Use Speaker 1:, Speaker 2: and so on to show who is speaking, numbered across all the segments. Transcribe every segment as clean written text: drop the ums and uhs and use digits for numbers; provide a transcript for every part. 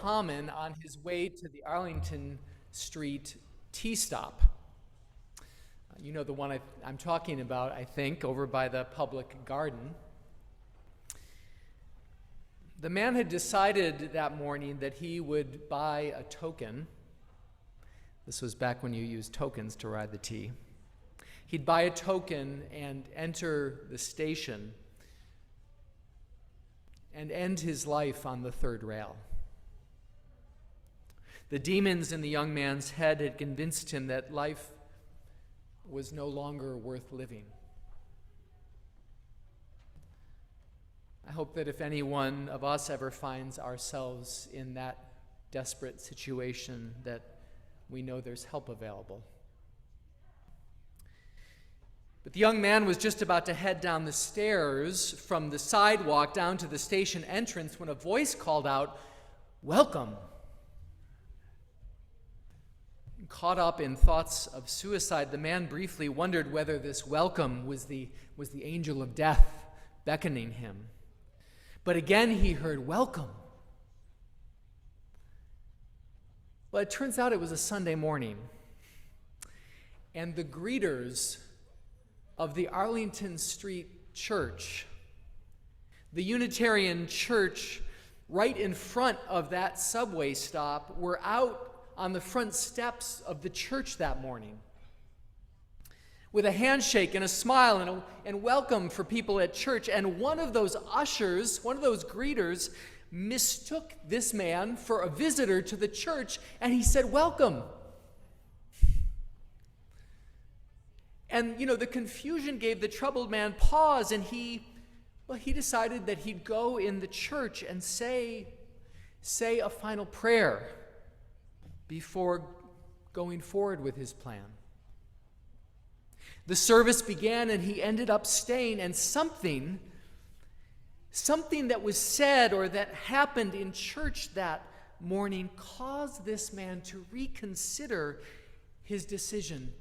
Speaker 1: Common on his way to the Arlington Street tea stop. You know the one I'm talking about, I think, over by the public garden. The man had decided that morning that he would buy a token. This was back when you used tokens to ride the T. He'd buy a token and enter the station and end his life on the third rail. The demons in the young man's head had convinced him that life was no longer worth living. I hope that if any one of us ever finds ourselves in that desperate situation, that we know there's help available. But the young man was just about to head down the stairs from the sidewalk down to the station entrance when a voice called out, "Welcome." Caught up in thoughts of suicide, the man briefly wondered whether this welcome was the angel of death beckoning him. But again he heard, "Welcome." Well, it turns out it was a Sunday morning, and the greeters of the Arlington Street Church, the Unitarian Church right in front of that subway stop, were out on the front steps of the church that morning with a handshake and a smile and welcome for people at church. And one of those ushers, one of those greeters, mistook this man for a visitor to the church, and he said, "Welcome." And, the confusion gave the troubled man pause, and he decided that he'd go in the church and say a final prayer before going forward with his plan. The service began, and he ended up staying, and something that was said or that happened in church that morning caused this man to reconsider his decision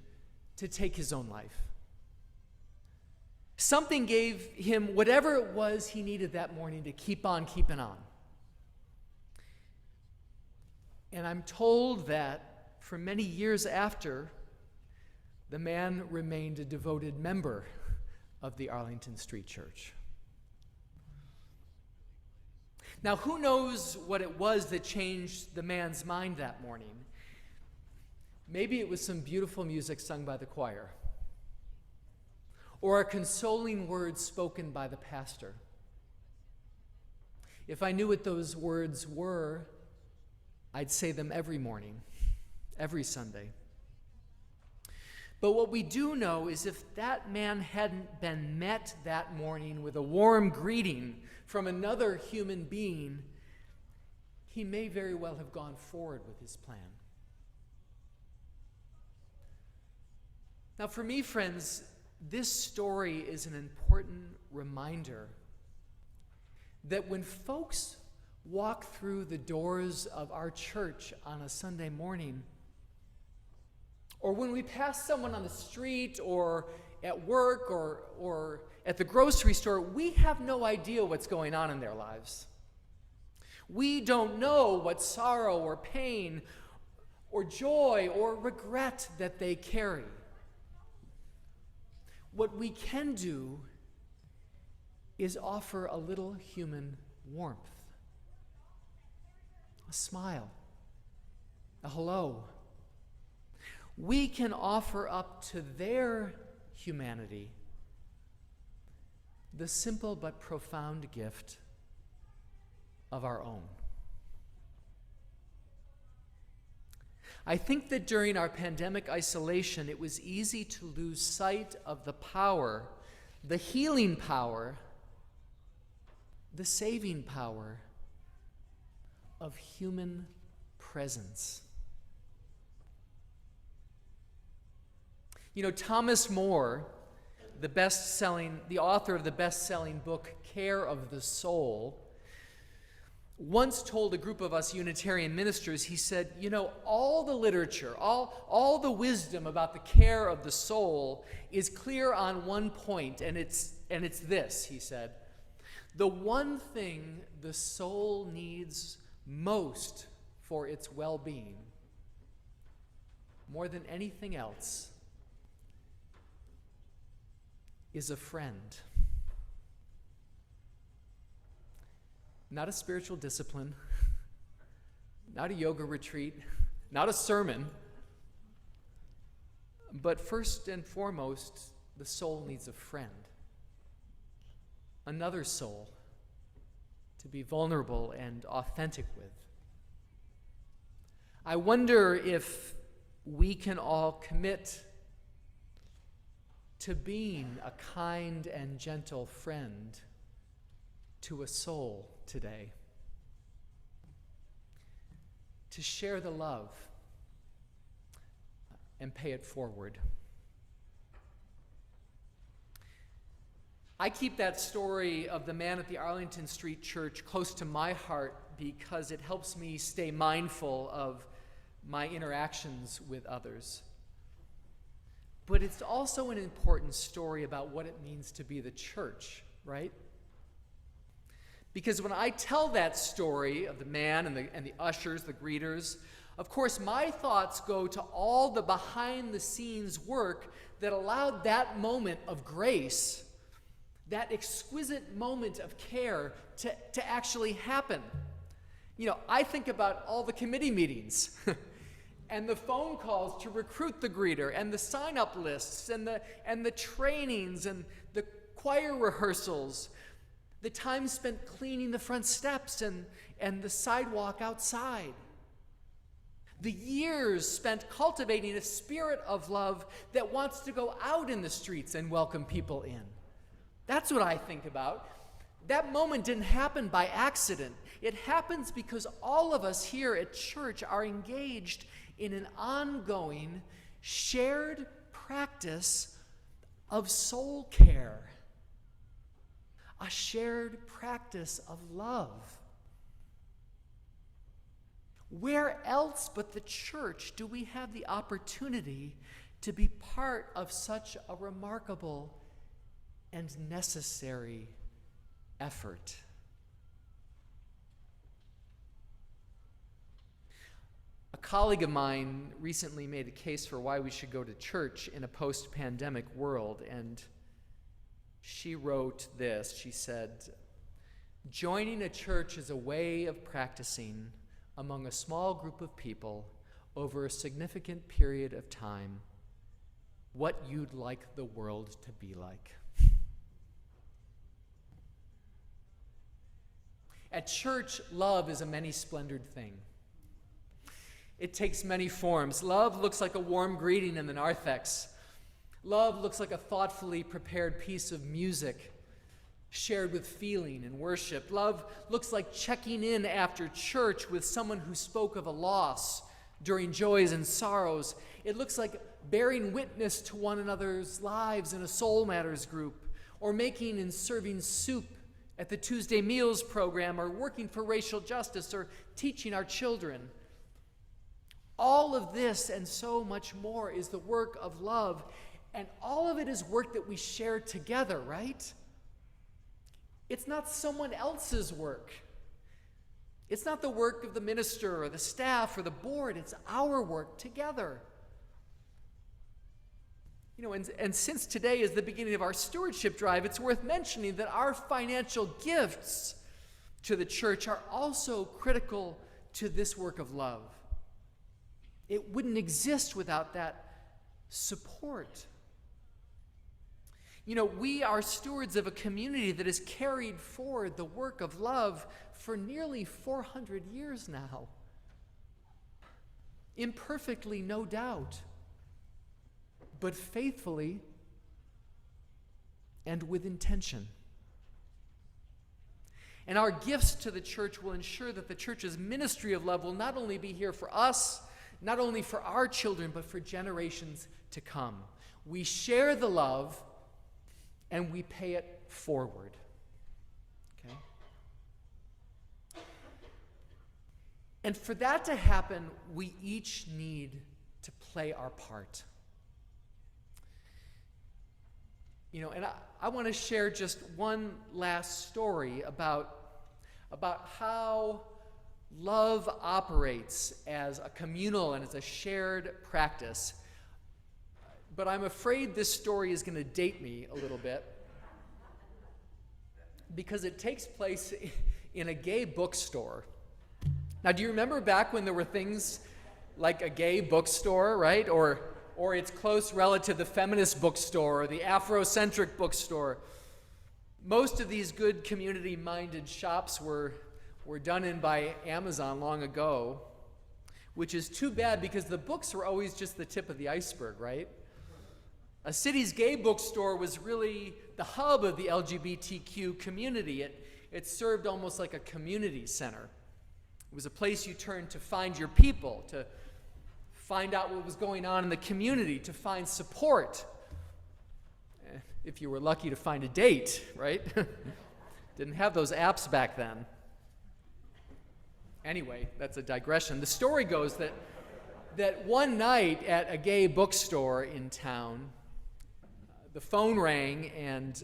Speaker 1: to take his own life. Something gave him whatever it was he needed that morning to keep on keeping on. And I'm told that for many years after, the man remained a devoted member of the Arlington Street Church. Now, who knows what it was that changed the man's mind that morning? Maybe it was some beautiful music sung by the choir, or a consoling word spoken by the pastor. If I knew what those words were, I'd say them every morning, every Sunday. But what we do know is if that man hadn't been met that morning with a warm greeting from another human being, he may very well have gone forward with his plan. Now, for me, friends, this story is an important reminder that when folks walk through the doors of our church on a Sunday morning, or when we pass someone on the street or at work or at the grocery store, we have no idea what's going on in their lives. We don't know what sorrow or pain or joy or regret that they carry. What we can do is offer a little human warmth, a smile, a hello. We can offer up to their humanity the simple but profound gift of our own. I think that during our pandemic isolation, it was easy to lose sight of the power, the healing power, the saving power of human presence. Thomas More, the author of the best-selling book, Care of the Soul, once told a group of us Unitarian ministers, he said, all the literature, all the wisdom about the care of the soul is clear on one point, and it's this, he said. The one thing the soul needs most for its well-being, more than anything else, is a friend. Not a spiritual discipline, not a yoga retreat, not a sermon, but first and foremost, the soul needs a friend, another soul to be vulnerable and authentic with. I wonder if we can all commit to being a kind and gentle friend to a soul today, to share the love and pay it forward. I keep that story of the man at the Arlington Street Church close to my heart because it helps me stay mindful of my interactions with others. But it's also an important story about what it means to be the church, right? Because when I tell that story of the man and the ushers, the greeters, of course my thoughts go to all the behind-the-scenes work that allowed that moment of grace, that exquisite moment of care to actually happen. You know, I think about all the committee meetings and the phone calls to recruit the greeter and the sign-up lists and the trainings and the choir rehearsals, the time spent cleaning the front steps and the sidewalk outside, the years spent cultivating a spirit of love that wants to go out in the streets and welcome people in. That's what I think about. That moment didn't happen by accident. It happens because all of us here at church are engaged in an ongoing, shared practice of soul care, a shared practice of love. Where else but the church do we have the opportunity to be part of such a remarkable and necessary effort? A colleague of mine recently made a case for why we should go to church in a post-pandemic world, and she wrote this. She said, "Joining a church is a way of practicing among a small group of people over a significant period of time what you'd like the world to be like." At church, love is a many-splendored thing. It takes many forms. Love looks like a warm greeting in the narthex. Love looks like a thoughtfully prepared piece of music shared with feeling and worship. Love looks like checking in after church with someone who spoke of a loss during joys and sorrows. It looks like bearing witness to one another's lives in a Soul Matters group, or making and serving soup at the Tuesday Meals program, or working for racial justice, or teaching our children. All of this and so much more is the work of love, and all of it is work that we share together, right? It's not someone else's work. It's not the work of the minister or the staff or the board. It's our work together. You know, and since today is the beginning of our stewardship drive, it's worth mentioning that our financial gifts to the church are also critical to this work of love. It wouldn't exist without that support. You know, we are stewards of a community that has carried forward the work of love for nearly 400 years now. Imperfectly, no doubt, but faithfully and with intention. And our gifts to the church will ensure that the church's ministry of love will not only be here for us, not only for our children, but for generations to come. We share the love and we pay it forward. Okay? And for that to happen, we each need to play our part. You know, and I want to share just one last story about how love operates as a communal and as a shared practice. But I'm afraid this story is going to date me a little bit because it takes place in a gay bookstore. Now, do you remember back when there were things like a gay bookstore, right? Or its close relative, the feminist bookstore, or the Afrocentric bookstore? Most of these good community-minded shops were done in by Amazon long ago, which is too bad because the books were always just the tip of the iceberg, right? A city's gay bookstore was really the hub of the LGBTQ community. It served almost like a community center. It was a place you turned to find your people, to find out what was going on in the community, to find support. If you were lucky to find a date, right? Didn't have those apps back then. Anyway, that's a digression. The story goes that one night at a gay bookstore in town, the phone rang and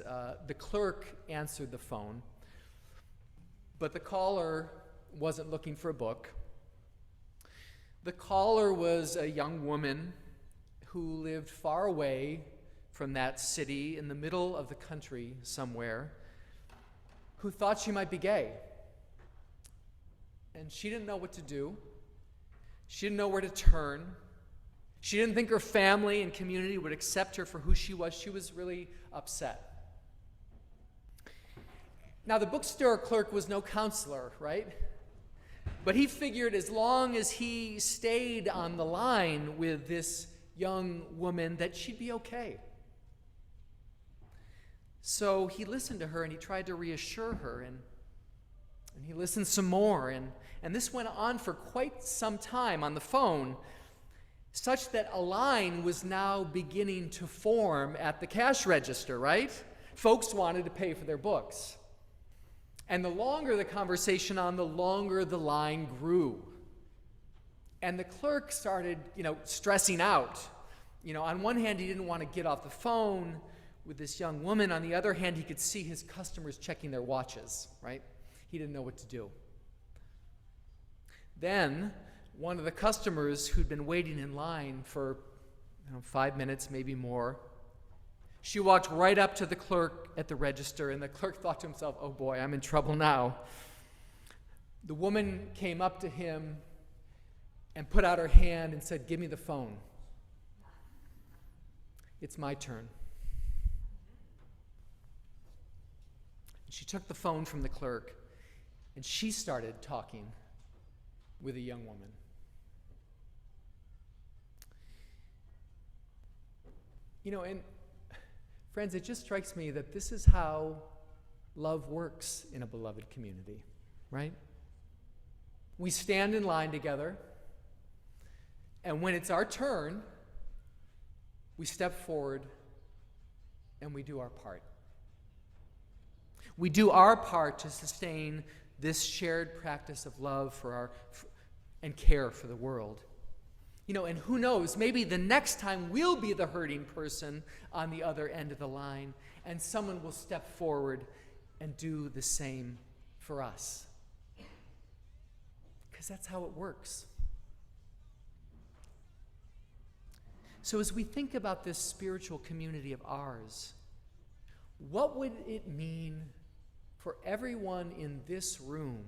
Speaker 1: the clerk answered the phone, but the caller wasn't looking for a book. The caller was a young woman who lived far away from that city in the middle of the country somewhere, who thought she might be gay. And she didn't know what to do. She didn't know where to turn. She didn't think her family and community would accept her for who she was. She was really upset. Now, the bookstore clerk was no counselor, right? But he figured as long as he stayed on the line with this young woman that she'd be okay. So he listened to her and he tried to reassure her, and he listened some more, and this went on for quite some time on the phone, such that a line was now beginning to form at the cash register, right? Folks wanted to pay for their books. And the longer the conversation on, the longer the line grew. And the clerk started, stressing out. On one hand, he didn't want to get off the phone with this young woman. On the other hand, he could see his customers checking their watches, right? He didn't know what to do. Then, one of the customers who'd been waiting in line for 5 minutes, maybe more, she walked right up to the clerk at the register, and the clerk thought to himself, oh boy, I'm in trouble now. The woman came up to him and put out her hand and said, give me the phone. It's my turn. She took the phone from the clerk, and she started talking with a young woman. And friends, it just strikes me that this is how love works in a beloved community, right? We stand in line together, and when it's our turn, we step forward and we do our part. We do our part to sustain this shared practice of love and care for the world. And who knows, maybe the next time we'll be the hurting person on the other end of the line, and someone will step forward and do the same for us. Because that's how it works. So as we think about this spiritual community of ours, what would it mean for everyone in this room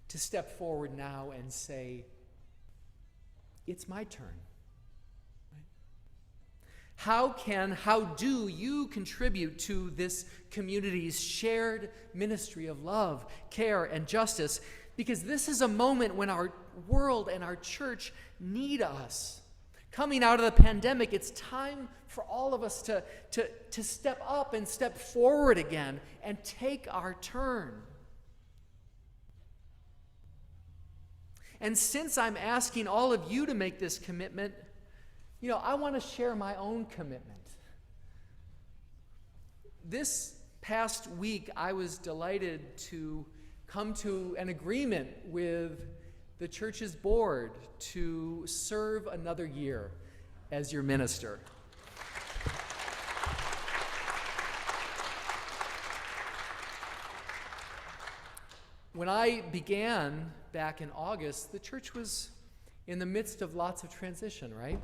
Speaker 1: to step forward now and say, it's my turn? Right? How do you contribute to this community's shared ministry of love, care, and justice? Because this is a moment when our world and our church need us. Coming out of the pandemic, it's time for all of us to step up and step forward again and take our turn. And since I'm asking all of you to make this commitment, I want to share my own commitment. This past week, I was delighted to come to an agreement with the church's board to serve another year as your minister. When I began back in August, the church was in the midst of lots of transition, right?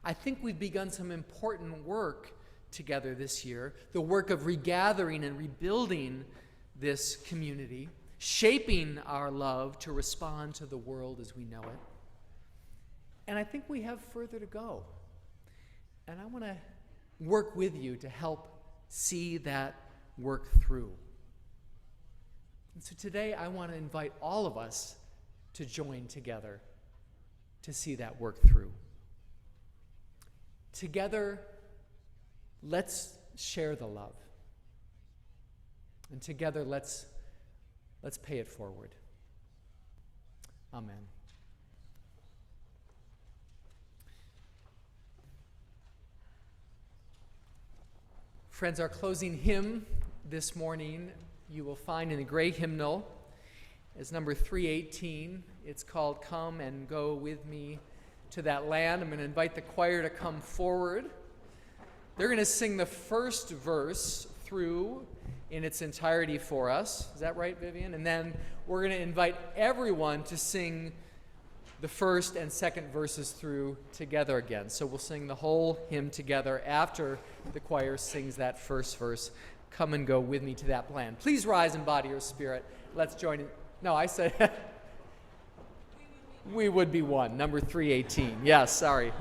Speaker 1: I think we've begun some important work together this year, the work of regathering and rebuilding this community, shaping our love to respond to the world as we know it. And I think we have further to go. And I want to work with you to help see that work through. And so today I want to invite all of us to join together to see that work through. Together, let's share the love. And together, let's pay it forward. Amen. Friends, our closing hymn this morning you will find in the gray hymnal is number 318. It's called Come and Go With Me to That Land. I'm going to invite the choir to come forward. They're going to sing the first verse through in its entirety for us. Is that right, Vivian? And then we're going to invite everyone to sing the first and second verses through together again. So we'll sing the whole hymn together after the choir sings that first verse. Come and go with me to that land. Please rise in body or spirit. Let's join in. No, I said we would be one. Number 318. Yes, sorry.